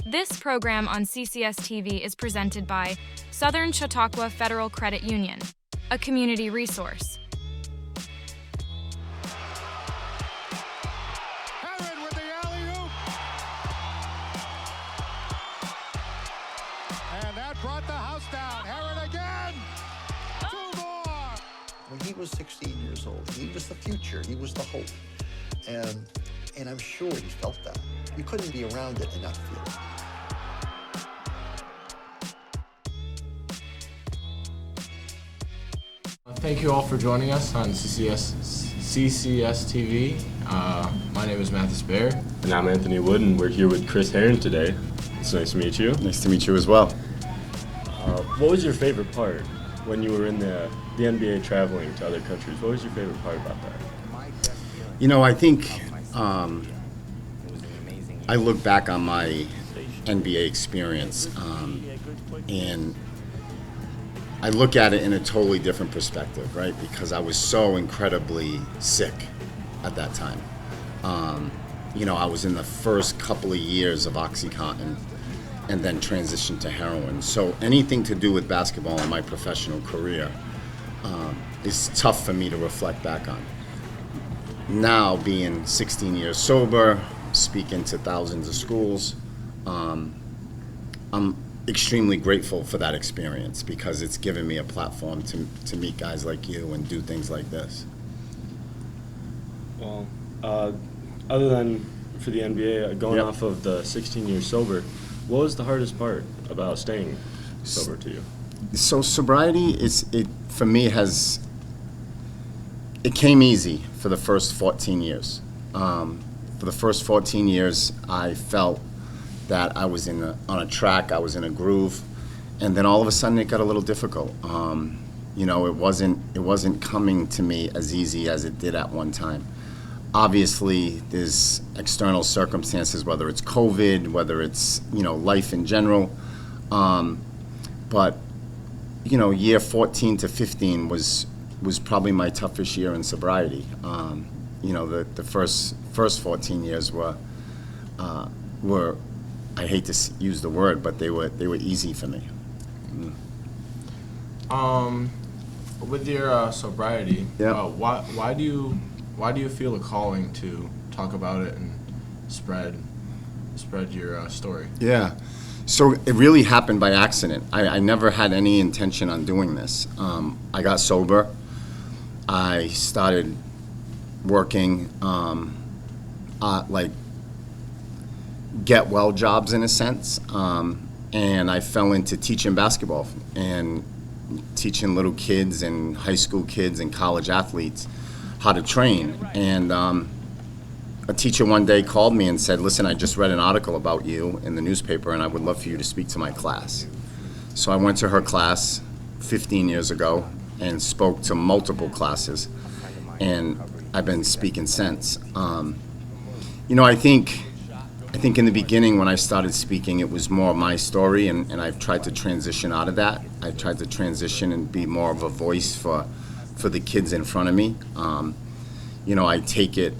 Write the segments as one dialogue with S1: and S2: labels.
S1: This program on CCS-TV is presented by Southern Chautauqua Federal Credit Union, a community resource.
S2: Herren with the alley-oop. And that brought the house down. Herren again. Two more.
S3: When he was 16 years old, he was the future. He was the hope. And I'm sure he felt that. You couldn't be around it and not feel it.
S4: Thank you all for joining us on CCS-TV. My name is Matthis Baehr.
S5: And I'm Anthony Wood, and we're here with Chris Herren today. It's nice to meet you.
S6: Nice to meet you as well.
S5: What was your favorite part when you were in the NBA traveling to other countries? What was your favorite part about that?
S6: You know, I think I look back on my NBA experience and I look at it in a totally different perspective, right? Because I was so incredibly sick at that time. I was in the first couple of years of OxyContin and then transitioned to heroin. So anything to do with basketball in my professional career is tough for me to reflect back on. Now, being 16 years sober, speaking to thousands of schools, I'm extremely grateful for that experience because it's given me a platform to meet guys like you and do things like this.
S5: Well, other than for the NBA, going off of the 16 years sober, what was the hardest part about staying sober to you?
S6: So sobriety for me it came easy for the first 14 years. For the first 14 years, I felt that I was on a track, I was in a groove, and then all of a sudden it got a little difficult. It wasn't coming to me as easy as it did at one time. Obviously, there's external circumstances, whether it's COVID, whether it's life in general, but year 14 to 15 was probably my toughest year in sobriety. The first 14 years were I hate to use the word, but they were easy for me.
S4: With your sobriety, why do you feel a calling to talk about it and spread your story? Yeah.
S6: So it really happened by accident. I never had any intention on doing this. I got sober. I started working get well jobs in a sense, and I fell into teaching basketball and teaching little kids and high school kids and college athletes how to train. And a teacher one day called me and said, "Listen, I just read an article about you in the newspaper and I would love for you to speak to my class." So I went to her class 15 years ago and spoke to multiple classes, and I've been speaking since. I think in the beginning when I started speaking, it was more my story, and I've tried to transition out of that. I tried to transition and be more of a voice for the kids in front of me. I take it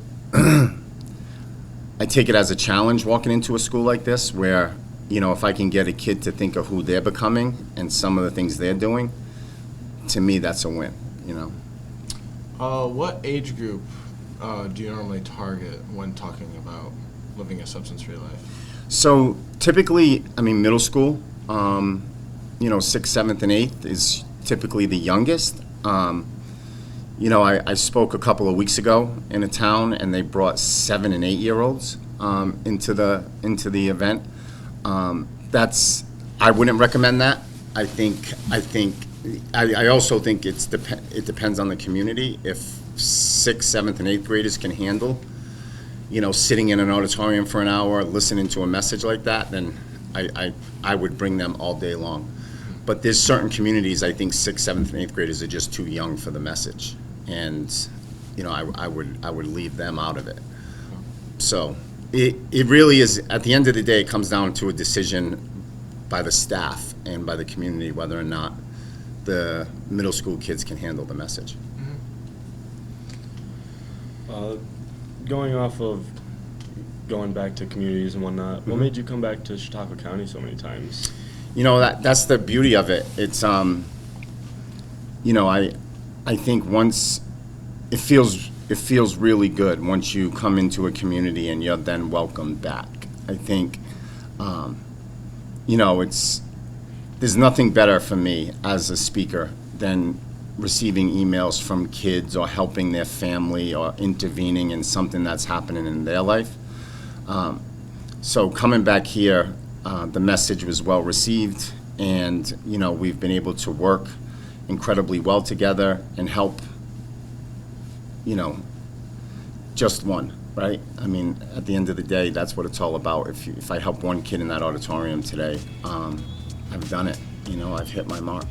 S6: as a challenge walking into a school like this where, if I can get a kid to think of who they're becoming and some of the things they're doing, to me, that's a win,
S4: What age group do you normally target when talking about living a substance-free life?
S6: So typically, middle school, 6th, 7th, and 8th is typically the youngest. I spoke a couple of weeks ago in a town, and they brought 7 and 8-year-olds into the event. I wouldn't recommend that. I also think it depends on the community. If 6th, 7th, and 8th graders can handle sitting in an auditorium for an hour, listening to a message like that, then I would bring them all day long. But there's certain communities, I think 6th, 7th, and 8th graders are just too young for the message. And, I would leave them out of it. So it really is, at the end of the day, it comes down to a decision by the staff and by the community whether or not the middle school kids can handle the message.
S5: Going off of going back to communities and whatnot.
S6: Mm-hmm.
S5: What made you come back to Chautauqua County so many times?
S6: You know, that's the beauty of it. It's, you know, I think once it feels really good once you come into a community and you're then welcomed back. I think, you know, there's nothing better for me as a speaker than receiving emails from kids or helping their family or intervening in something that's happening in their life. So coming back here, the message was well received, and you know, we've been able to work incredibly well together and help, you know, just one, right? I mean, at the end of the day, that's what it's all about. If I help one kid in that auditorium today, I've done it. You know, I've hit my mark.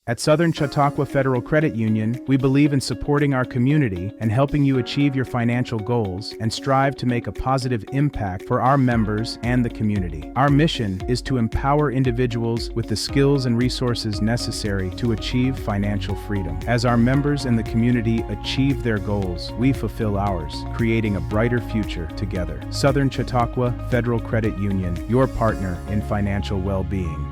S7: At Southern Chautauqua Federal Credit Union, we believe in supporting our community and helping you achieve your financial goals and strive to make a positive impact for our members and the community. Our mission is to empower individuals with the skills and resources necessary to achieve financial freedom. As our members and the community achieve their goals, we fulfill ours, creating a brighter future together. Southern Chautauqua Federal Credit Union, your partner in financial well-being.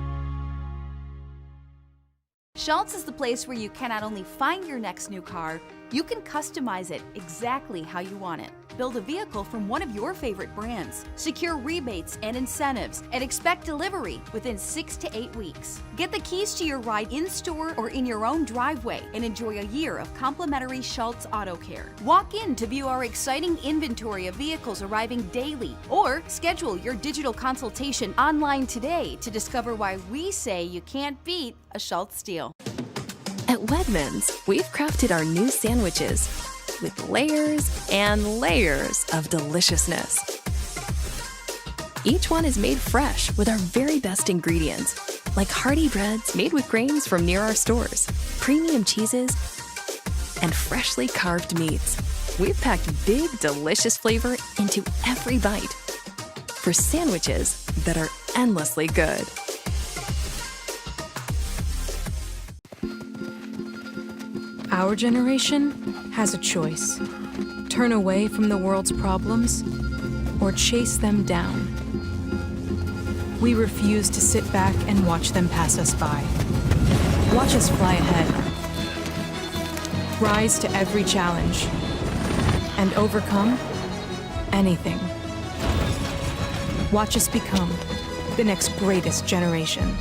S8: Schultz is the place where you can not only find your next new car, you can customize it exactly how you want it. Build a vehicle from one of your favorite brands, secure rebates and incentives, and expect delivery within 6 to 8 weeks. Get the keys to your ride in-store or in your own driveway and enjoy a year of complimentary Schultz Auto Care. Walk in to view our exciting inventory of vehicles arriving daily, or schedule your digital consultation online today to discover why we say you can't beat a Schultz deal.
S9: At Wegmans, we've crafted our new sandwiches with layers and layers of deliciousness. Each one is made fresh with our very best ingredients, like hearty breads made with grains from near our stores, premium cheeses, and freshly carved meats. We've packed big, delicious flavor into every bite for sandwiches that are endlessly good.
S1: Our generation has a choice: turn away from the world's problems or chase them down. We refuse to sit back and watch them pass us by. Watch us fly ahead. Rise to every challenge and overcome anything. Watch us become the next greatest generation.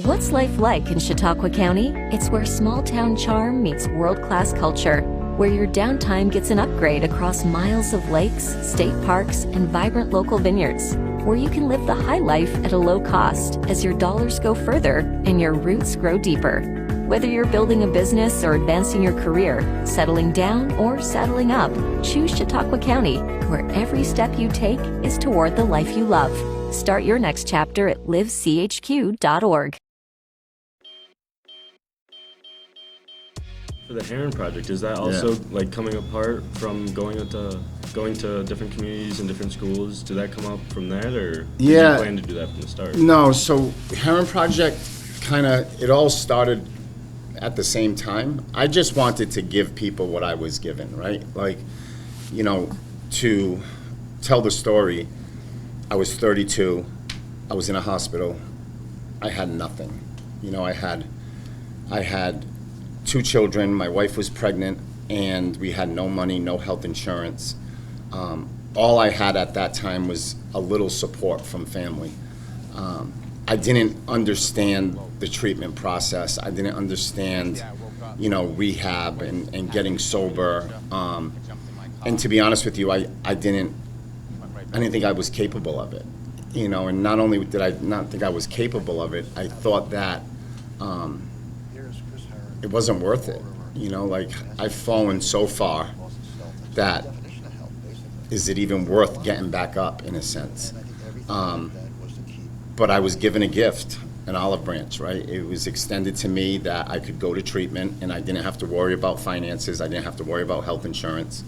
S10: What's life like in Chautauqua County? It's where small-town charm meets world-class culture, where your downtime gets an upgrade across miles of lakes, state parks, and vibrant local vineyards, where you can live the high life at a low cost as your dollars go further and your roots grow deeper. Whether you're building a business or advancing your career, settling down or settling up, choose Chautauqua County, where every step you take is toward the life you love. Start your next chapter at livechq.org.
S5: For the Herren project, is that also like coming apart from going to different communities and different schools? Did that come up from that, or did you plan to do that from the start?
S6: No, so Herren project it all started at the same time. I just wanted to give people what I was given, right? Like, you know, to tell the story, I was 32, I was in a hospital, I had nothing. You know, I had 2 children, my wife was pregnant, and we had no money, no health insurance. All I had at that time was a little support from family. I didn't understand the treatment process. I didn't understand, you know, rehab and getting sober. And to be honest with you, I didn't think I was capable of it. You know, and not only did I not think I was capable of it, I thought that it wasn't worth it. You know, like, I've fallen so far that is it even worth getting back up, in a sense? But I was given a gift, an olive branch, right? It was extended to me that I could go to treatment and I didn't have to worry about finances, I didn't have to worry about health insurance.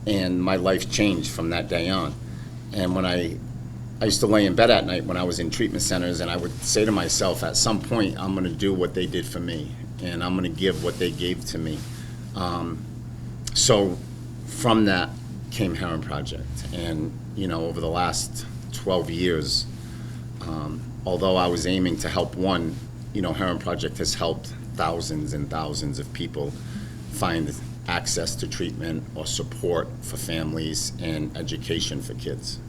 S6: And my life changed from that day on. And when I used to lay in bed at night when I was in treatment centers, and I would say to myself, at some point, I'm gonna do what they did for me. and I'm going to give what they gave to me. So from that came Herren Project, and over the last 12 years, although I was aiming to help one, Herren Project has helped thousands and thousands of people find access to treatment or support for families and education for kids.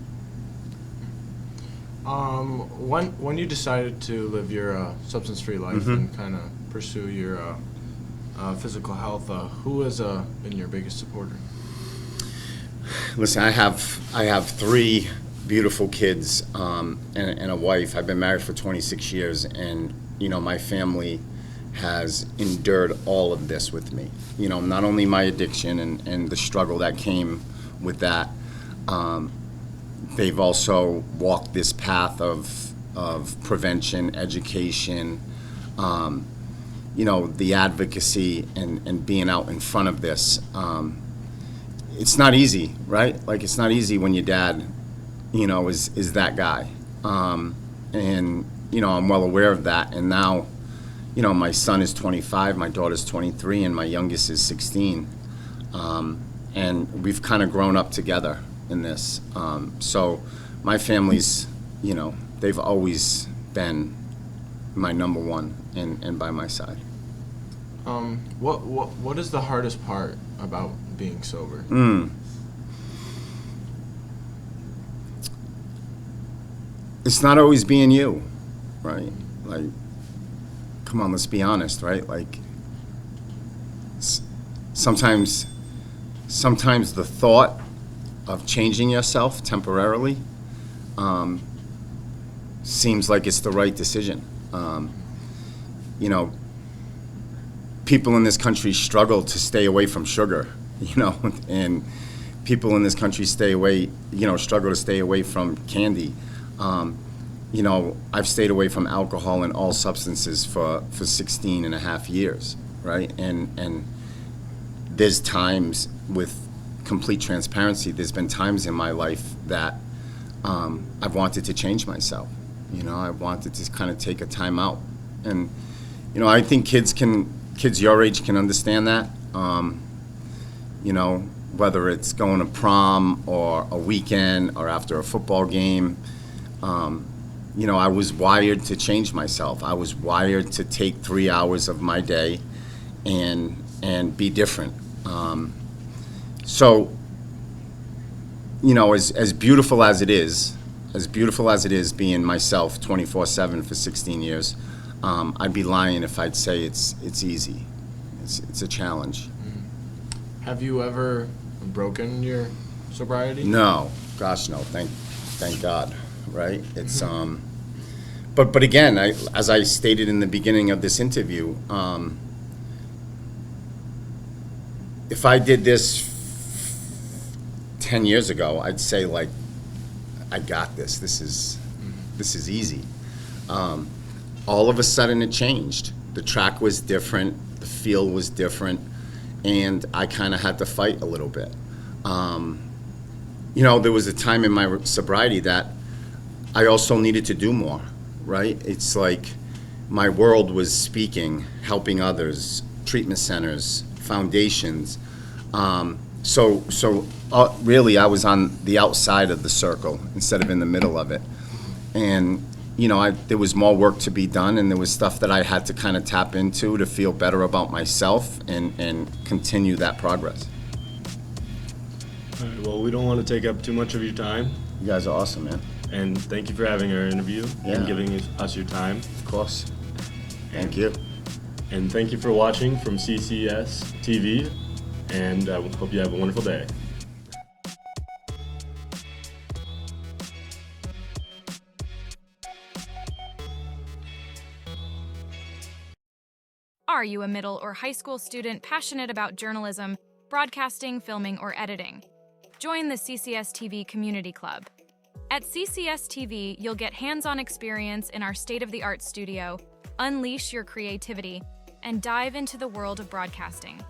S4: When you decided to live your substance-free life and kind of pursue your physical health, who has been your biggest supporter?
S6: Listen, I have 3 beautiful kids and a wife. I've been married for 26 years, and my family has endured all of this with me. Not only my addiction and the struggle that came with that, they've also walked this path of prevention, education, the advocacy and being out in front of this. It's not easy, right? Like, it's not easy when your dad, is that guy. And, I'm well aware of that. And now, my son is 25, my daughter's 23, and my youngest is 16. And we've kind of grown up together in this. So my family's, they've always been my number one and by my side.
S4: What is the hardest part about being sober?
S6: It's not always being you, right? Like, come on, let's be honest, right? Like, sometimes the thought of changing yourself temporarily seems like it's the right decision. People in this country struggle to stay away from sugar, and people in this country struggle to stay away from candy. I've stayed away from alcohol and all substances for 16 and a half years, right? And there's times, with complete transparency, there's been times in my life that I've wanted to change myself. I wanted to kind of take a time out. And, I think kids your age can understand that. Whether it's going to prom or a weekend or after a football game, I was wired to change myself. I was wired to take 3 hours of my day and be different. So, as beautiful as it is being myself 24/7 for 16 years, I'd be lying if I'd say it's easy. It's a challenge.
S4: Have you ever broken your sobriety?
S6: No, gosh, no. Thank God. Right? It's but again, as I stated in the beginning of this interview, if I did this 10 years ago, I'd say, like, I got this. This is easy. All of a sudden, it changed. The track was different. The feel was different, and I kind of had to fight a little bit. There was a time in my sobriety that I also needed to do more, right? It's like my world was speaking, helping others, treatment centers, foundations. Really, I was on the outside of the circle instead of in the middle of it. And, there was more work to be done, and there was stuff that I had to kind of tap into to feel better about myself and continue that progress.
S5: All right, well, we don't want to take up too much of your time.
S6: You guys are awesome, man.
S5: And thank you for having our interview and giving us your time.
S6: Of course. Thank you.
S5: And thank you for watching from CCS-TV, and I hope you have a wonderful day.
S11: Are you a middle or high school student passionate about journalism, broadcasting, filming, or editing? Join the CCS-TV Community Club. At CCS-TV, you'll get hands-on experience in our state-of-the-art studio, unleash your creativity, and dive into the world of broadcasting.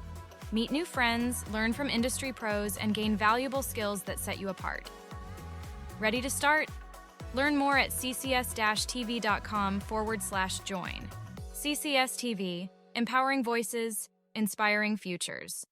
S11: Meet new friends, learn from industry pros, and gain valuable skills that set you apart. Ready to start? Learn more at ccs-tv.com/join. CCS-TV, empowering voices, inspiring futures.